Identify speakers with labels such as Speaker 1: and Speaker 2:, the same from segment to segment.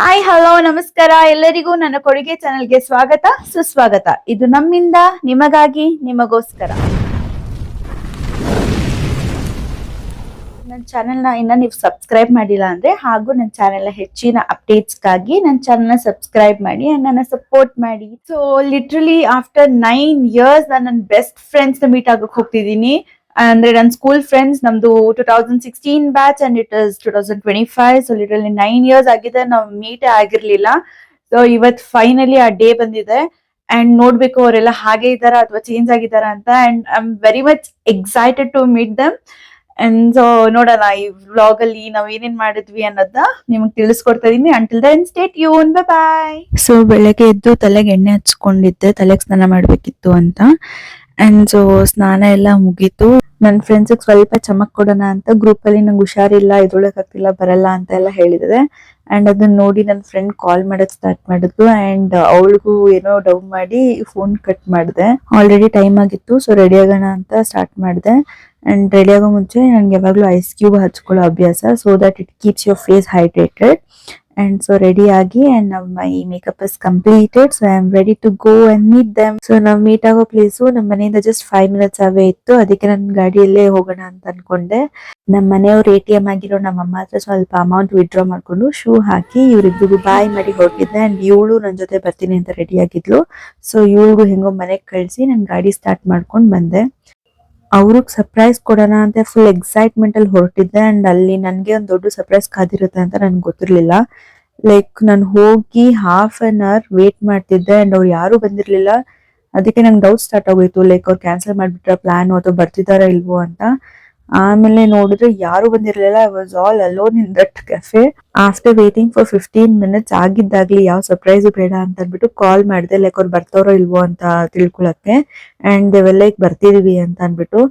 Speaker 1: Hi hello ನಮಸ್ಕಾರ ಎಲ್ಲರಿಗೂ ನನ್ನ ಕೊಡುಗೆ ಚಾನೆಲ್ಗೆ ಸ್ವಾಗತ ಸುಸ್ವಾಗತ. ಇದು ನಮ್ಮಿಂದ ನಿಮಗಾಗಿ ನಿಮಗೋಸ್ಕರ. ನನ್ನ ಚಾನೆಲ್ನ ಇನ್ನ ನೀವು ಸಬ್ಸ್ಕ್ರೈಬ್ ಮಾಡಿಲ್ಲ ಅಂದ್ರೆ ಹಾಗೂ ನನ್ನ ಚಾನೆಲ್ ಹೆಚ್ಚಿನ ಅಪ್ಡೇಟ್ಸ್ಗಾಗಿ ನನ್ನ ಚಾನೆಲ್ನ ಸಬ್ಸ್ಕ್ರೈಬ್ ಮಾಡಿ ಅಂಡ್ ನನ್ನ ಸಪೋರ್ಟ್ ಮಾಡಿ. ಸೊ ಲಿಟ್ರಲಿ ಆಫ್ಟರ್ 9 years ನಾನು ನನ್ನ ಬೆಸ್ಟ್ ಫ್ರೆಂಡ್ಸ್ ನ ಮೀಟ್ ಆಗಕ್ಕೆ ಹೋಗ್ತಿದ್ದೀನಿ. ಅಂದ್ರೆ ನನ್ನ ಸ್ಕೂಲ್ ಫ್ರೆಂಡ್ಸ್ ನಮ್ದು 2016 batch and it is 2025. So literally 9 years ಆಗಿದೆ, ನಾವು ಮೀಟ್ ಆಗಿರ್ಲಿಲ್ಲ. ಸೊ ಇವತ್ ಫೈನಲಿ ಆ ಡೇ ಬಂದಿದೆ ಅಂಡ್ ನೋಡ್ಬೇಕು ಅವರೆಲ್ಲ ಹಾಗೆ ಇದ್ದಾರಾ ಅಥವಾ ಚೇಂಜ್ ಆಗಿದಾರ ಅಂತ. And I am very much excited to meet them. And so ನೋಡೋಣ ಈ ವ್ಲಾಗ್ ಅಲ್ಲಿ ನಾವ್ ಏನೇನ್ ಮಾಡಿದ್ವಿ ಅನ್ನೋದನ್ನ ನಿಮ್ಗೆ ತಿಳಿಸ್ಕೊಡ್ತಾ ಇದೀನಿ. Until then stay tuned, bye bye. So ಬೆಳಗ್ಗೆ ಎದ್ದು ತಲೆಗೆ ಎಣ್ಣೆ ಹಚ್ಕೊಂಡಿದ್ದೆ, ತಲೆಗೆ ಸ್ನಾನ ಮಾಡ್ಬೇಕಿತ್ತು ಅಂತ. ಅಂಡ್ ಸೊ ಸ್ನಾನ ಎಲ್ಲ ಮುಗೀತು. ನನ್ನ ಫ್ರೆಂಡ್ಸ್ ಸ್ವಲ್ಪ ಚಮಕ್ ಕೊಡೋಣ ಅಂತ ಗ್ರೂಪ್ ಅಲ್ಲಿ ನಂಗೆ ಹುಷಾರಿಲ್ಲ, ಇದ್ರೊಳಕ್ ಆಗ್ತಿಲ್ಲ, ಬರಲ್ಲ ಅಂತ ಎಲ್ಲ ಹೇಳಿದ್ರೆ. ಅಂಡ್ ಅದನ್ನ ನೋಡಿ ನನ್ನ ಫ್ರೆಂಡ್ ಕಾಲ್ ಮಾಡೋದ್ ಸ್ಟಾರ್ಟ್ ಮಾಡಿದ್ಲು. ಅಂಡ್ ಅವಳಿಗೂ ಏನೋ ಡೌನ್ ಮಾಡಿ ಫೋನ್ ಕಟ್ ಮಾಡಿದೆ. ಆಲ್ರೆಡಿ ಟೈಮ್ ಆಗಿತ್ತು, ಸೊ ರೆಡಿ ಆಗೋಣ ಅಂತ ಸ್ಟಾರ್ಟ್ ಮಾಡಿದೆ. ಅಂಡ್ ರೆಡಿ ಆಗೋ ಮುಂಚೆ ನನ್ಗೆ ಯಾವಾಗ್ಲೂ ಐಸ್ ಕ್ಯೂಬ್ ಹಚ್ಕೊಳ್ಳೋ ಅಭ್ಯಾಸ, so that it keeps your face hydrated. And so ready agi and now my makeup is completed, so I am ready to go and meet them. So now meet ಆಗೋ place ನಮ್ಮ ಮನೆಯಿಂದ just 5 minutes away ಇತ್ತು. ಅದಕ್ಕೆ ನಾನು ಗಾಡಿಯಲ್ಲೇ ಹೋಗೋಣ ಅಂತ ಅನ್ಕೊಂಡೆ. ನಮ್ಮ ಮನೆಯವ್ರು ATM ಆಗಿರೋ ನಮ್ಮ ಅಮ್ಮ ಹತ್ರ ಸ್ವಲ್ಪ ಅಮೌಂಟ್ ವಿಡ್ರಾ ಮಾಡ್ಕೊಂಡು ಶೂ ಹಾಕಿ ಇವ್ರಿಬ್ರಿಗೂ ಬಾಯ್ ಮಾಡಿ ಹೊರಟಿದ್ದೆ. ಅಂಡ್ ಇವಳು ನನ್ನ ಜೊತೆ ಬರ್ತೀನಿ ಅಂತ ರೆಡಿ ಆಗಿದ್ಲು. ಸೊ ಇವಳಿಗೂ ಹೆಂಗೋ ಮನೆಗೆ ಕಳಿಸಿ ನಾನು ಗಾಡಿ ಸ್ಟಾರ್ಟ್ ಮಾಡ್ಕೊಂಡು ಬಂದೆ. ಅವ್ರಿಗೆ ಸರ್ಪ್ರೈಸ್ ಕೊಡೋಣ ಅಂತ ಫುಲ್ ಎಕ್ಸೈಟ್ಮೆಂಟ್ ಅಲ್ಲಿ ಹೊರಟಿದ್ದೆ. ಅಂಡ್ ಅಲ್ಲಿ ನನ್ಗೆ ಒಂದು ದೊಡ್ಡ ಸರ್ಪ್ರೈಸ್ ಕಾದಿರುತ್ತೆ ಅಂತ ನನ್ಗೆ ಗೊತ್ತಿರ್ಲಿಲ್ಲ. ಲೈಕ್ ನಾನು ಹೋಗಿ 1/2 hour ವೇಟ್ ಮಾಡ್ತಿದ್ದೆ ಅಂಡ್ ಅವ್ರು ಯಾರು ಬಂದಿರ್ಲಿಲ್ಲ. ಅದಕ್ಕೆ ನಂಗೆ ಡೌಟ್ ಸ್ಟಾರ್ಟ್ ಆಗೋಯ್ತು, ಲೈಕ್ ಅವ್ರು ಕ್ಯಾನ್ಸಲ್ ಮಾಡ್ಬಿಟ್ರ ಪ್ಲಾನ್ ಅಥವಾ ಬರ್ತಿದಾರ ಇಲ್ವೋ ಅಂತ. ಆಮೇಲೆ ನೋಡಿದ್ರೆ ಯಾರು ಬಂದಿರ್ಲಿಲ್ಲ. I was all alone in that cafe. After waiting for 15 minutes ಆಗಿದ್ದಾಗ್ಲಿ ಯಾವ ಸರ್ಪ್ರೈಸ್ ಬೇಡ ಅಂತ ಅಂದ್ಬಿಟ್ಟು ಕಾಲ್ ಮಾಡಿದೆ, ಲೈಕ್ ಅವ್ರು ಬರ್ತಾರೋ ಇಲ್ವೋ ಅಂತ ತಿಳ್ಕೊಳಕ್ಕೆ. ಅಂಡ್ ಲೈಕ್ ಬರ್ತಿದೀವಿ ಅಂತ ಅನ್ಬಿಟ್ಟು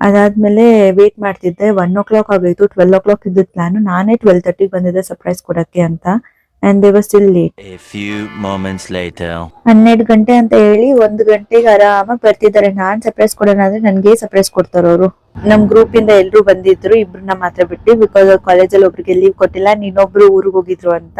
Speaker 1: ಅದಾದ್ಮೇಲೆ ವೇಟ್ ಮಾಡ್ತಿದ್ದೆ. 1 o'clock ಆಗೋಯ್ತು. 12 o'clock ಇದ್ದ ಪ್ಲಾನ್, ನಾನೇ 12:30 ಬಂದಿದ್ದೆ ಸರ್ಪ್ರೈಸ್ ಕೊಡಕ್ಕೆ ಅಂತ. And they were still late.
Speaker 2: A few moments later.
Speaker 1: 12 ಗಂಟೆ ಅಂತ ಹೇಳಿ 1 ಗಂಟೆಗೆ ಆರಾಮಾಗಿ ಬರ್ತಿದ್ದಾರೆ. ನಾನ್ ಸರ್ಪ್ರೈಸ್ ಕೊಡೋಣ ಅಂದ್ರೆ ನನ್ಗೆ ಸರ್ಪ್ರೈಸ್ ಕೊಡ್ತಾರ ಅವರು. ನಮ್ ಗ್ರೂಪ್ ಇಂದ ಎಲ್ರು ಬಂದಿದ್ರು, ಇಬ್ರನ್ನ ಮಾತ್ರ ಬಿಟ್ಟು, ಬಿಕಾಸ್ ಕಾಲೇಜಲ್ಲಿ ಒಬ್ರಿಗೆ ಲೀವ್ ಕೊಟ್ಟಿಲ್ಲ, ಇನ್ನೊಬ್ರು ಊರಿಗೆ ಹೋಗಿದ್ರು ಅಂತ.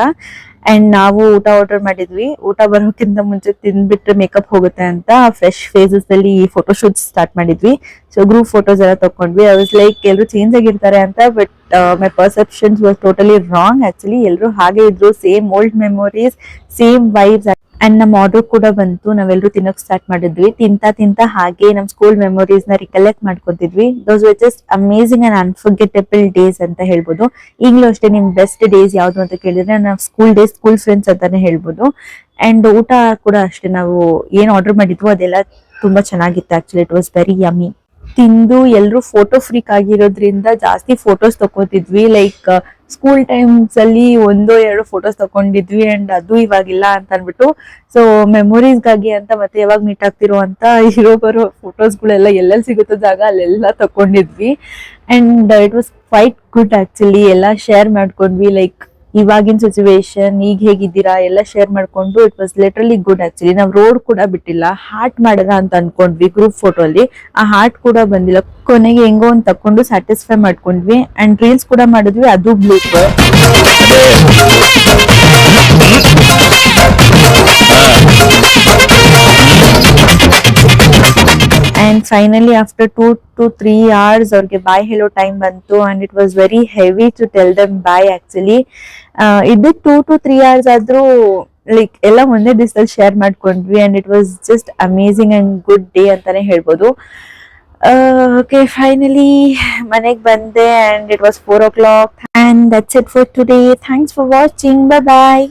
Speaker 1: ಅಂಡ್ ನಾವು ಊಟ ಆರ್ಡರ್ ಮಾಡಿದ್ವಿ. ಊಟ ಬರೋಕ್ಕಿಂತ ಮುಂಚೆ ತಿಂದ್ಬಿಟ್ರೆ ಮೇಕಪ್ ಹೋಗುತ್ತೆ ಅಂತ ಫ್ರೆಶ್ ಫೇಸಸ್ ಅಲ್ಲಿ ಫೋಟೋ ಶೂಟ್ ಸ್ಟಾರ್ಟ್ ಮಾಡಿದ್ವಿ. ಸೊ ಗ್ರೂಪ್ ಫೋಟೋಸ್ ಎಲ್ಲ ತಕೊಂಡ್ವಿ. ಐ ವಾಸ್ ಲೈಕ್ ಎಲ್ರು ಚೇಂಜ್ ಆಗಿರ್ತಾರೆ ಅಂತ, but my perceptions was totally wrong. Actually ಎಲ್ರು ಹಾಗೆ ಇದ್ರು, same old memories, same vibes. And ನಮ್ ಆರ್ಡರ್ ಕೂಡ ಬಂತು. ನಾವೆಲ್ಲರೂ ತಿನ್ನೋಕ್ ಸ್ಟಾರ್ಟ್ ಮಾಡಿದ್ವಿ. ತಿಂತ ಹಾಗೆ ನಮ್ ಸ್ಕೂಲ್ ಮೆಮೊರೀಸ್ ನ ರಿಕಲೆಕ್ಟ್ ಮಾಡ್ಕೊತಿದ್ವಿ. Those were just amazing and unforgettable days ಅಂತ ಹೇಳ್ಬೋದು. ಈಗಲೂ ಅಷ್ಟೇ ನಿಮ್ ಬೆಸ್ಟ್ ಡೇಸ್ ಯಾವ್ದು ಅಂತ ಕೇಳಿದ್ರೆ ನಾವು ಸ್ಕೂಲ್ ಡೇಸ್, ಸ್ಕೂಲ್ ಫ್ರೆಂಡ್ಸ್ ಅಂತಾನೆ ಹೇಳ್ಬೋದು. ಅಂಡ್ ಊಟ ಕೂಡ ಅಷ್ಟೇ, ನಾವು ಏನ್ ಆರ್ಡರ್ ಮಾಡಿದ್ವು ಅದೆಲ್ಲ ತುಂಬಾ ಚೆನ್ನಾಗಿತ್ತು. Actually it was very yummy. ತಿಂದು ಎಲ್ರು ಫೋಟೋ ಫ್ರೀಕ್ ಆಗಿರೋದ್ರಿಂದ ಜಾಸ್ತಿ ಫೋಟೋಸ್ ತಗೋತಿದ್ವಿ. ಲೈಕ್ ಸ್ಕೂಲ್ ಟೈಮ್ಸ್ ಅಲ್ಲಿ 1-2 ಫೋಟೋಸ್ ತಕೊಂಡಿದ್ವಿ ಅಂಡ್ ಅದು ಇವಾಗಿಲ್ಲ ಅಂತ ಅನ್ಬಿಟ್ಟು. ಸೊ ಮೆಮೊರೀಸ್ಗಾಗಿ ಅಂತ ಮತ್ತೆ ಯಾವಾಗ ಮೀಟ್ ಆಗ್ತಿರೋ ಅಂತ ಇರೋ ಬರೋ ಫೋಟೋಸ್ ಗಳೆಲ್ಲ ಎಲ್ಲೆಲ್ಲಿ ಸಿಗುತ್ತೋ ಜಾಗ ಅಲ್ಲೆಲ್ಲ ತಕೊಂಡಿದ್ವಿ. And it was quite good actually. ಎಲ್ಲ ಶೇರ್ ಮಾಡ್ಕೊಂಡ್ವಿ, ಲೈಕ್ ಇವಾಗಿನ ಸಿಚುವೇಶನ್, ಈಗ ಹೇಗಿದ್ದೀರಾ ಎಲ್ಲ ಶೇರ್ ಮಾಡ್ಕೊಂಡು it was literally good actually. ನಾವ್ ರೋಡ್ ಕೂಡ ಬಿಟ್ಟಿಲ್ಲ, ಹಾರ್ಟ್ ಮಾಡೋಣ ಅಂತ ಅನ್ಕೊಂಡ್ವಿ ಗ್ರೂಪ್ ಫೋಟೋ ಅಲ್ಲಿ. ಆ ಹಾರ್ಟ್ ಕೂಡ ಬಂದಿಲ್ಲ. ಕೊನೆಗೆ ಹೆಂಗೋ ಒಂದ್ ತಕೊಂಡು ಸ್ಯಾಟಿಸ್ಫೈ ಮಾಡ್ಕೊಂಡ್ವಿ. ಅಂಡ್ ರೀಲ್ಸ್ ಕೂಡ ಮಾಡಿದ್ವಿ, ಅದು ಬ್ಲೂಪರ್. And finally after 2 to 3 hours ಅವ್ರಿಗೆ ಬಾಯ್ ಹೇಳೋ ಟೈಮ್ ಬಂತು. And it was very heavy to tell them bye actually. ಇದು 2 to 3 hours ಆದ್ರೂ ಲೈಕ್ ಎಲ್ಲ ಒಂದೇ ದಿವಸದಲ್ಲಿ ಶೇರ್ ಮಾಡ್ಕೊಂಡ್ವಿ. And it was just amazing and good day ಅಂತಾನೆ ಹೇಳ್ಬೋದು. ಓಕೆ, ಫೈನಲಿ ಮನೆಗೆ ಬಂದೆ and it was 4 o'clock. And that's it for today. Thanks for watching. Bye bye.